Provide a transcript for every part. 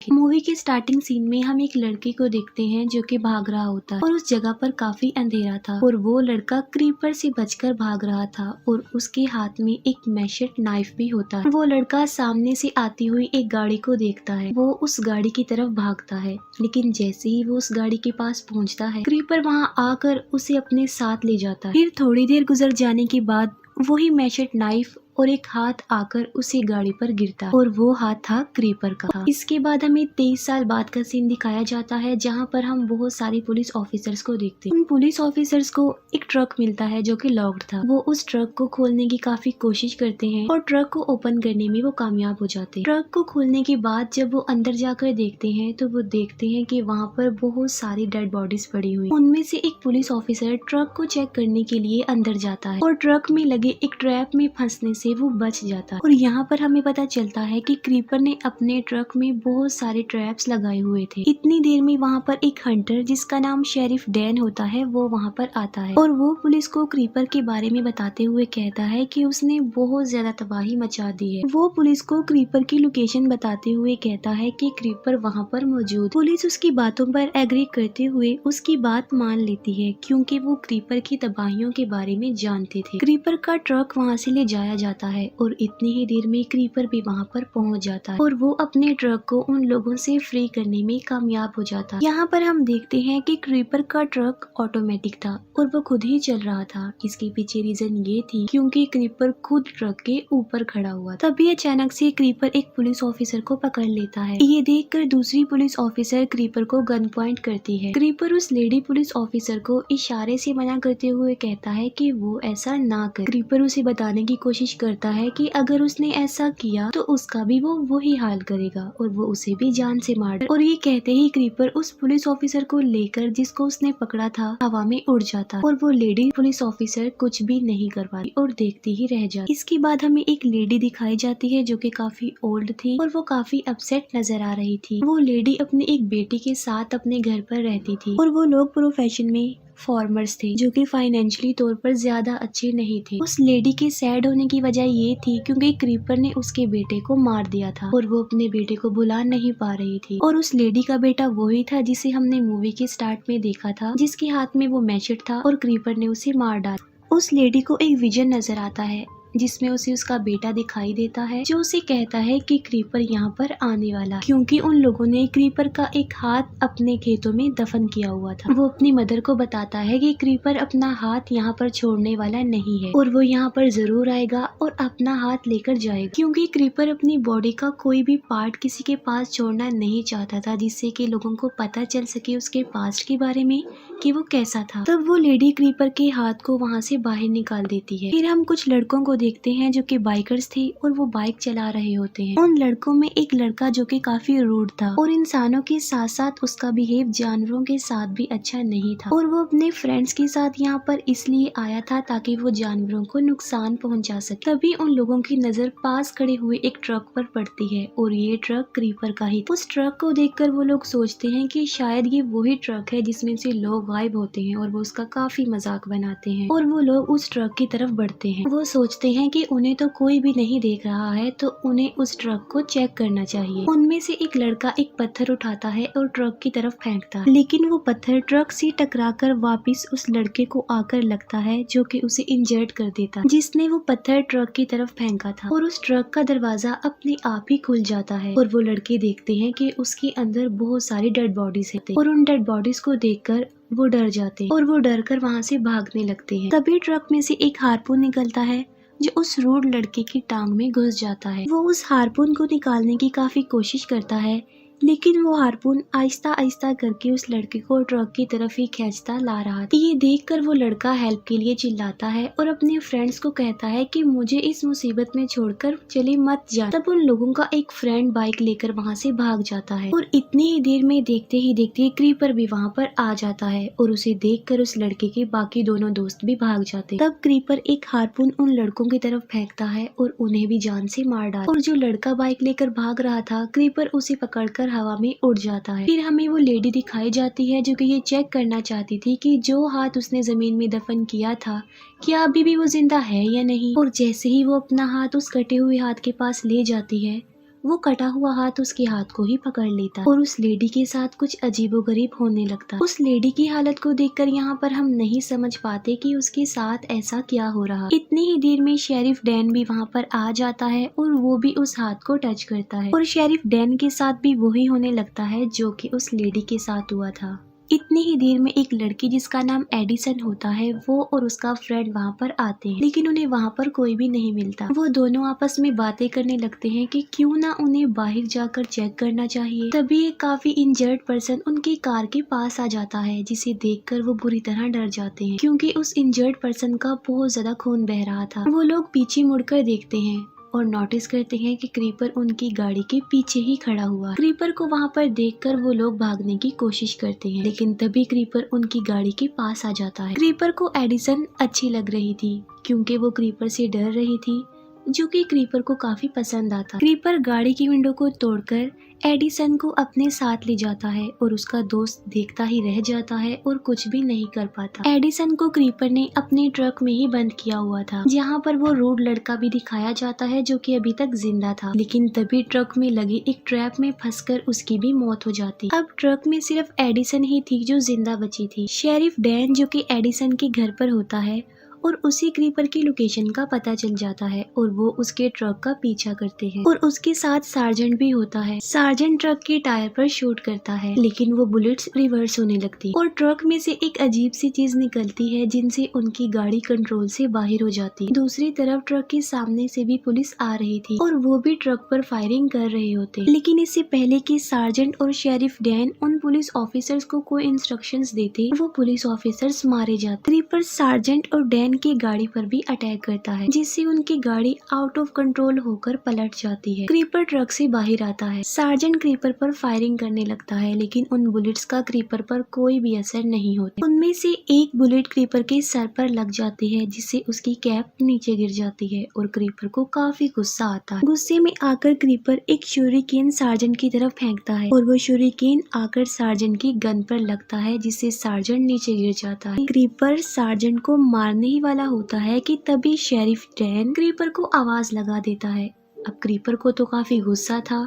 सके। मूवी के starting scene में हम एक लड़के को देखते हैं जो कि भाग रहा होता है और उस जगह पर काफी अंधेरा था और वो लड़का क्रीपर से बचकर भाग रहा था और उसके हाथ में एक मैशेट नाइफ भी होता है। वो लड़का सामने से आती हुई एक गाड़ी को देखता है, वो उस गाड़ी की तरफ भागता है, लेकिन जैसे ही वो उस गाड़ी के पास पहुंचता है क्रीपर वहां आकर उसे अपने साथ ले जाता है। फिर थोड़ी देर गुजर जाने के बाद वही मैशेट नाइफ और एक हाथ आकर उसी गाड़ी पर गिरता और वो हाथ था क्रीपर का। इसके बाद हमें 23 साल बाद का सीन दिखाया जाता है जहां पर हम बहुत सारे पुलिस ऑफिसर्स को देखते हैं। उन पुलिस ऑफिसर्स को एक ट्रक मिलता है जो कि लॉक्ड था। वो उस ट्रक को खोलने की काफी कोशिश करते हैं और ट्रक को ओपन करने में वो कामयाब हो जाते हैं। ट्रक को खोलने के बाद जब वो अंदर जाकर देखते हैं तो वो देखते हैं कि वहाँ पर बहुत सारी डेड बॉडीज पड़ी हुई। उनमें से एक पुलिस ऑफिसर ट्रक को चेक करने के लिए अंदर जाता है और ट्रक में लगे एक ट्रैप में फंसने से वो बच जाता है। और यहाँ पर हमें पता चलता है कि क्रीपर ने अपने ट्रक में बहुत सारे ट्रैप्स लगाए हुए थे। इतनी देर में वहाँ पर एक हंटर जिसका नाम शेरिफ डैन होता है वो वहाँ पर आता है और वो पुलिस को क्रीपर के बारे में बताते हुए कहता है कि उसने बहुत ज्यादा तबाही मचा दी है। वो पुलिस को क्रीपर की लोकेशन बताते हुए कहता है कि क्रीपर वहाँ पर मौजूद। पुलिस उसकी बातों पर एग्री करते हुए उसकी बात मान लेती है क्योंकि वो क्रीपर की तबाहियों के बारे में जानते थे। क्रीपर का ट्रक वहाँ से ले जाया जाता है और इतनी ही देर में क्रीपर भी वहाँ पर पहुँच जाता है और वो अपने ट्रक को उन लोगों से फ्री करने में कामयाब हो जाता है। यहाँ पर हम देखते हैं कि क्रीपर का ट्रक ऑटोमेटिक था और वो खुद ही चल रहा था। इसके पीछे रीजन ये थी क्योंकि क्रीपर खुद ट्रक के ऊपर खड़ा हुआ था। तभी अचानक से क्रीपर एक पुलिस ऑफिसर को पकड़ लेता है। ये देखकर दूसरी पुलिस ऑफिसर क्रीपर को गन पॉइंट करती है। क्रीपर उस लेडी पुलिस ऑफिसर को इशारे से मना करते हुए कहता है कि वो ऐसा ना करे। क्रीपर उसे बताने की कोशिश करता है कि अगर उसने ऐसा किया तो उसका भी वो वही हाल करेगा और वो उसे भी जान से मार और ये कहते ही क्रीपर उस पुलिस ऑफिसर को लेकर जिसको उसने पकड़ा था हवा में उड़ जाता और वो लेडी पुलिस ऑफिसर कुछ भी नहीं कर पाती और देखती ही रह जाती। इसके बाद हमें एक लेडी दिखाई जाती है जो कि काफी ओल्ड थी और वो काफी अपसेट नजर आ रही थी। वो लेडी अपने एक बेटी के साथ अपने घर पर रहती थी और वो लोग प्रोफेशन में फॉर्मर्स थे जो कि फाइनेंशियली तौर पर ज्यादा अच्छे नहीं थे। उस लेडी के सैड होने की वजह ये थी क्योंकि क्रीपर ने उसके बेटे को मार दिया था और वो अपने बेटे को भुला नहीं पा रही थी। और उस लेडी का बेटा वही था जिसे हमने मूवी के स्टार्ट में देखा था, जिसके हाथ में वो मैशेट था और क्रीपर ने उसे मार डाला। उस लेडी को एक विजन नजर आता है जिसमें उसे उसका बेटा दिखाई देता है जो उसे कहता है कि क्रीपर यहाँ पर आने वाला, क्योंकि उन लोगों ने क्रीपर का एक हाथ अपने खेतों में दफन किया हुआ था। वो अपनी मदर को बताता है कि क्रीपर अपना हाथ यहाँ पर छोड़ने वाला नहीं है और वो यहाँ पर जरूर आएगा और अपना हाथ लेकर जाएगा, क्योंकि क्रीपर अपनी बॉडी का कोई भी पार्ट किसी के पास छोड़ना नहीं चाहता था जिससे कि लोगों को पता चल सके उसके पास्ट के बारे में कि वो कैसा था। तब वो लेडी क्रीपर के हाथ को वहाँ से बाहर निकाल देती है। फिर हम कुछ लड़कों को देखते हैं जो कि बाइकर्स थे और वो बाइक चला रहे होते हैं। उन लड़कों में एक लड़का जो कि काफी रूड था और इंसानों के साथ साथ उसका बिहेव जानवरों के साथ भी अच्छा नहीं था और वो अपने फ्रेंड्स के साथ यहाँ पर इसलिए आया था ताकि वो जानवरों को नुकसान पहुंचा सके। तभी उन लोगों की नजर पास खड़े हुए एक ट्रक पर पड़ती है और ये ट्रक क्रीपर का ही। उस ट्रक को देखकर वो लोग सोचते हैं कि शायद ये वही ट्रक है जिसमें से लोग गायब होते हैं और वो उसका काफी मजाक बनाते हैं और वो लोग उस ट्रक की तरफ बढ़ते हैं। वो सोचते हैं कि उन्हें तो कोई भी नहीं देख रहा है तो उन्हें उस ट्रक को चेक करना चाहिए। उनमें से एक लड़का एक पत्थर उठाता है और ट्रक की तरफ फेंकता है, लेकिन वो पत्थर ट्रक से टकराकर वापस उस लड़के को आकर लगता है जो कि उसे इंजर्ड कर देता है, जिसने वो पत्थर ट्रक की तरफ फेंका था। और उस ट्रक का दरवाजा अपने आप ही खुल जाता है और वो लड़के देखते हैं कि उसके अंदर बहुत सारी डेड बॉडीज है और उन डेड बॉडीज को देखकर वो डर जाते हैं और वो डर कर वहाँ से भागने लगते हैं। तभी ट्रक में से एक हार्पून निकलता है जो उस रूड लड़के की टांग में घुस जाता है। वो उस हार्पून को निकालने की काफी कोशिश करता है, लेकिन वो हार्पून आहिस्ता आहिस्ता करके उस लड़के को ट्रक की तरफ ही खींचता ला रहा था। ये देखकर वो लड़का हेल्प के लिए चिल्लाता है और अपने फ्रेंड्स को कहता है कि मुझे इस मुसीबत में छोड़कर चले मत जा। तब उन लोगों का एक फ्रेंड बाइक लेकर वहाँ से भाग जाता है और इतनी ही देर में देखते ही देखते क्रीपर भी वहाँ पर आ जाता है और उसे देखकर उस लड़के के बाकी दोनों दोस्त भी भाग जाते। तब क्रीपर एक हार्पून उन लड़कों की तरफ फेंकता है और उन्हें भी जान से मार डालता और जो लड़का बाइक लेकर भाग रहा था क्रीपर उसे पकड़कर हवा में उड़ जाता है। फिर हमें वो लेडी दिखाई जाती है जो कि ये चेक करना चाहती थी कि जो हाथ उसने जमीन में दफन किया था क्या अभी भी वो जिंदा है या नहीं। और जैसे ही वो अपना हाथ उस कटे हुए हाथ के पास ले जाती है वो कटा हुआ हाथ उसके हाथ को ही पकड़ लेता और उस लेडी के साथ कुछ अजीबोगरीब होने लगता। उस लेडी की हालत को देखकर यहाँ पर हम नहीं समझ पाते कि उसके साथ ऐसा क्या हो रहा। इतनी ही देर में शेरिफ डैन भी वहाँ पर आ जाता है और वो भी उस हाथ को टच करता है और शेरिफ डैन के साथ भी वही होने लगता है जो कि उस लेडी के साथ हुआ था। इतनी ही देर में एक लड़की जिसका नाम एडिसन होता है वो और उसका फ्रेंड वहाँ पर आते हैं, लेकिन उन्हें वहाँ पर कोई भी नहीं मिलता। वो दोनों आपस में बातें करने लगते हैं कि क्यों ना उन्हें बाहर जाकर चेक करना चाहिए। तभी एक काफी इंजर्ड पर्सन उनकी कार के पास आ जाता है, जिसे देखकर वो बुरी तरह डर जाते हैं क्योंकि उस इंजर्ड पर्सन का बहुत ज्यादा खून बह रहा था। वो लोग पीछे मुड़कर देखते हैं और नोटिस करते हैं कि क्रीपर उनकी गाड़ी के पीछे ही खड़ा हुआ है। क्रीपर को वहाँ पर देखकर वो लोग भागने की कोशिश करते हैं, लेकिन तभी क्रीपर उनकी गाड़ी के पास आ जाता है। क्रीपर को एडिसन अच्छी लग रही थी क्योंकि वो क्रीपर से डर रही थी, जो कि क्रीपर को काफी पसंद आता। क्रीपर गाड़ी की विंडो को तोड़कर एडिसन को अपने साथ ले जाता है और उसका दोस्त देखता ही रह जाता है और कुछ भी नहीं कर पाता। एडिसन को क्रीपर ने अपने ट्रक में ही बंद किया हुआ था, जहाँ पर वो रूड लड़का भी दिखाया जाता है जो कि अभी तक जिंदा था, लेकिन तभी ट्रक में लगी एक ट्रैप में फंसकर उसकी भी मौत हो जाती। अब ट्रक में सिर्फ एडिसन ही थी जो जिंदा बची थी। शेरिफ डैन जो कि एडिसन के घर पर होता है और उसी क्रीपर की लोकेशन का पता चल जाता है और वो उसके ट्रक का पीछा करते हैं और उसके साथ सार्जेंट भी होता है। सार्जेंट ट्रक के टायर पर शूट करता है, लेकिन वो बुलेट्स रिवर्स होने लगती और ट्रक में से एक अजीब सी चीज निकलती है जिनसे उनकी गाड़ी कंट्रोल से बाहर हो जाती। दूसरी तरफ ट्रक के सामने से भी पुलिस आ रही थी और वो भी ट्रक पर फायरिंग कर रहे होते, लेकिन इससे पहले कि सार्जेंट और शेरिफ डैन उन पुलिस ऑफिसर्स को कोई इंस्ट्रक्शंस देते, वो पुलिस ऑफिसर्स मारे जाते। क्रीपर सार्जेंट और डैन की गाड़ी पर भी अटैक करता है, जिससे उनकी गाड़ी आउट ऑफ कंट्रोल होकर पलट जाती है। क्रीपर ट्रक से बाहर आता है। सार्जेंट क्रीपर पर फायरिंग करने लगता है, लेकिन उन बुलेट्स का क्रीपर पर कोई भी असर नहीं होता। उनमें से एक बुलेट क्रीपर के सर पर लग जाती है, जिससे उसकी कैप नीचे गिर जाती है और क्रीपर को काफी गुस्सा आता है। गुस्से में आकर क्रीपर एक शूरिकेन सार्जेंट की तरफ फेंकता है और वो शूरिकेन आकर सार्जेंट की गन पर लगता है, जिससे सार्जेंट नीचे गिर जाता है। क्रीपर सार्जेंट को मारने ही वाला होता है कि तभी शेरिफ डैन क्रीपर को आवाज लगा देता है। अब क्रीपर को तो काफी गुस्सा था,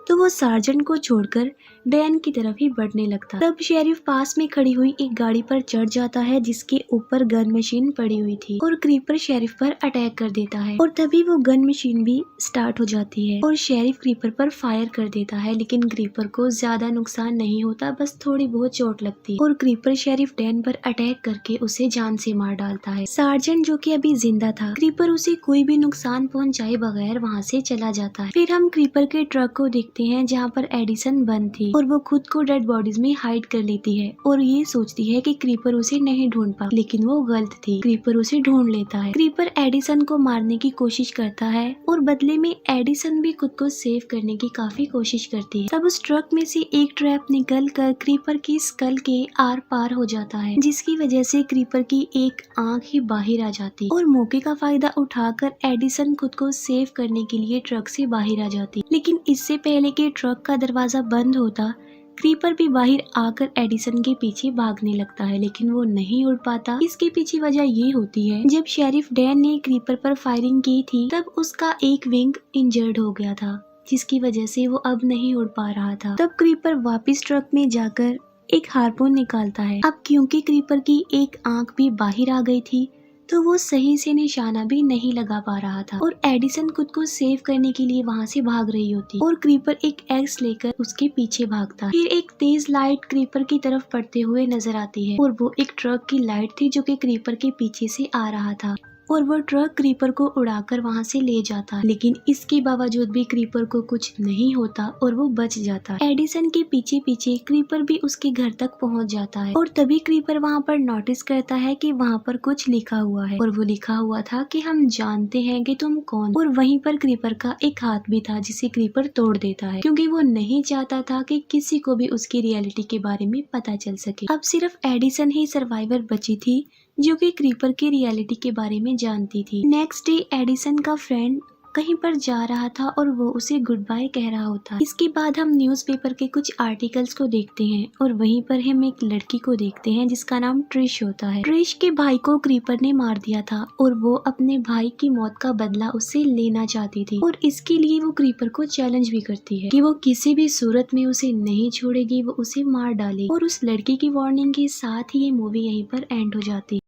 तो वो सार्जेंट को छोड़कर डैन की तरफ ही बढ़ने लगता। तब शेरिफ पास में खड़ी हुई एक गाड़ी पर चढ़ जाता है, जिसके ऊपर गन मशीन पड़ी हुई थी और क्रीपर शेरिफ पर अटैक कर देता है और तभी वो गन मशीन भी स्टार्ट हो जाती है और शेरिफ क्रीपर पर फायर कर देता है, लेकिन क्रीपर को ज्यादा नुकसान नहीं होता, बस थोड़ी बहुत चोट लगती है और क्रीपर शेरिफ डैन पर अटैक करके उसे जान से मार डालता है। सार्जेंट जो कि अभी जिंदा था, क्रीपर उसे कोई भी नुकसान पहुंचाए बगैर वहाँ से चला जाता है। फिर हम क्रीपर के ट्रक को देखते हैं जहाँ पर एडिसन बंद थी और वो खुद को डेड बॉडीज में हाइड कर लेती है और ये सोचती है कि क्रीपर उसे नहीं ढूंढ पा, लेकिन वो गलत थी। क्रीपर उसे ढूंढ लेता है। क्रीपर एडिसन को मारने की कोशिश करता है और बदले में एडिसन भी खुद को सेव करने की काफी कोशिश करती है। तब उस ट्रक में से एक ट्रैप निकल कर क्रीपर की स्कल के आर पार हो जाता है, जिसकी वजह से क्रीपर की एक आंख ही बाहर आ जाती और मौके का फायदा उठाकर एडिसन खुद को सेव करने के लिए ट्रक से बाहर आ जाती। लेकिन इससे पहले कि ट्रक का दरवाजा बंद होता, क्रीपर भी बाहर आकर एडिसन के पीछे भागने लगता है, लेकिन वो नहीं उड़ पाता। इसके पीछे वजह ये होती है, जब शेरिफ डैन ने क्रीपर पर फायरिंग की थी तब उसका एक विंग इंजर्ड हो गया था, जिसकी वजह से वो अब नहीं उड़ पा रहा था। तब क्रीपर वापस ट्रक में जाकर एक हार्पून निकालता है। अब क्योंकि क्रीपर की एक आंख भी बाहर आ गई थी, तो वो सही से निशाना भी नहीं लगा पा रहा था और एडिसन खुद को सेव करने के लिए वहाँ से भाग रही होती और क्रीपर एक एक्स लेकर उसके पीछे भागता। फिर एक तेज लाइट क्रीपर की तरफ पड़ते हुए नजर आती है और वो एक ट्रक की लाइट थी जो कि क्रीपर के पीछे से आ रहा था और वो ट्रक क्रीपर को उड़ाकर वहाँ से ले जाता, लेकिन इसके बावजूद भी क्रीपर को कुछ नहीं होता और वो बच जाता। एडिसन के पीछे पीछे क्रीपर भी उसके घर तक पहुँच जाता है और तभी क्रीपर वहाँ पर नोटिस करता है कि वहाँ पर कुछ लिखा हुआ है और वो लिखा हुआ था कि हम जानते हैं कि तुम कौन। और वहीं पर क्रीपर का एक हाथ भी था जिसे क्रीपर तोड़ देता है, क्योंकि वो नहीं चाहता था कि किसी को भी उसकी रियलिटी के बारे में पता चल सके। अब सिर्फ एडिसन ही सर्वाइवर बची थी जो कि क्रीपर की रियलिटी के बारे में जानती थी। नेक्स्ट डे एडिसन का फ्रेंड कहीं पर जा रहा था और वो उसे गुड बाय कह रहा होता। इसके बाद हम न्यूज़पेपर के कुछ आर्टिकल्स को देखते हैं और वहीं पर हम एक लड़की को देखते हैं जिसका नाम ट्रिश होता है। ट्रिश के भाई को क्रीपर ने मार दिया था और वो अपने भाई की मौत का बदला उससे लेना चाहती थी और इसके लिए वो क्रीपर को चैलेंज भी करती है कि वो किसी भी सूरत में उसे नहीं छोड़ेगी, वो उसे मार डालेगी। और उस लड़की की वार्निंग के साथ ही ये मूवी यहीं पर एंड हो जाती है।